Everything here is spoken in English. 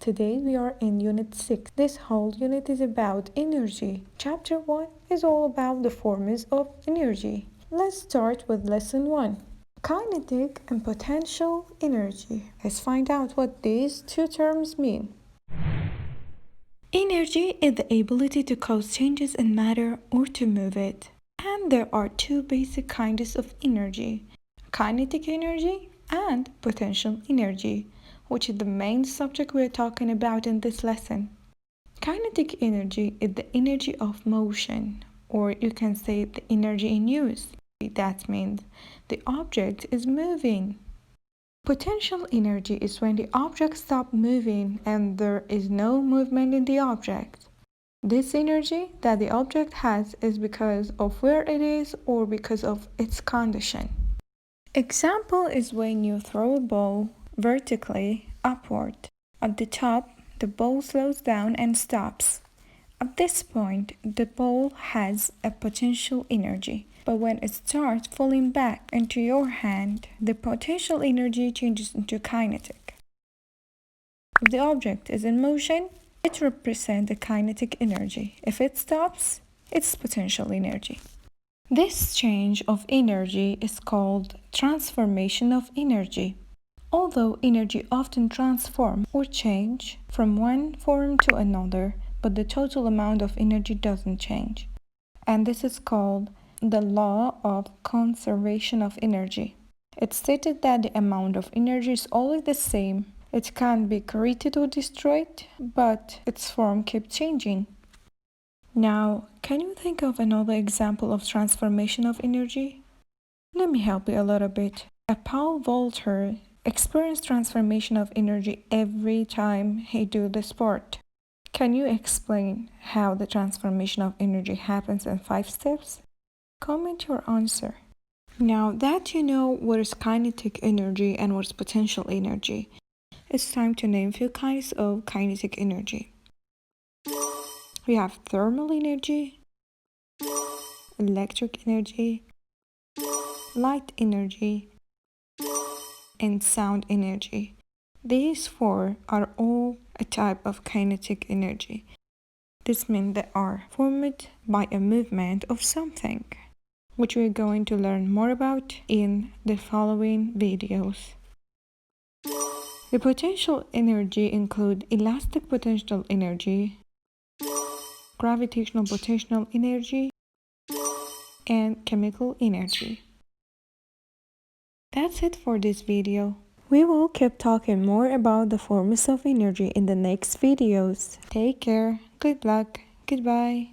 Today we are in Unit 6. This whole unit is about energy. Chapter 1 is all about the forms of energy. Let's start with Lesson 1. Kinetic and potential energy. Let's find out what these two terms mean. Energy is the ability to cause changes in matter or to move it. And there are two basic kinds of energy: kinetic energy and potential energy, which is the main subject we're talking about in this lesson. Kinetic energy is the energy of motion, or you can say the energy in use. That means the object is moving. Potential energy is when the object stops moving and there is no movement in the object. This energy that the object has is because of where it is or because of its condition. Example is when you throw a ball vertically upward. At the top, the ball slows down and stops. At this point, the ball has a potential energy. But when it starts falling back into your hand, the potential energy changes into kinetic. If the object is in motion, it represents the kinetic energy. If it stops, it's potential energy. This change of energy is called transformation of energy. Although energy often transforms or change from one form to another, but the total amount of energy doesn't change. And this is called the law of conservation of energy. It's stated that the amount of energy is always the same. It can't be created or destroyed, but its form keeps changing. Now, can you think of another example of transformation of energy? Let me help you a little bit. A pole vaulter experiences transformation of energy every time he do the sport. Can you explain how the transformation of energy happens in 5 steps? Comment your answer. Now that you know what is kinetic energy and what is potential energy, it's time to name few kinds of kinetic energy. We have thermal energy, electric energy, light energy, and sound energy. These 4 are all a type of kinetic energy. This means they are formed by a movement of something, which we're going to learn more about in the following videos. The potential energy include elastic potential energy, gravitational potential energy, and chemical energy. That's it for this video. We will keep talking more about the forms of energy in the next videos. Take care, good luck, goodbye.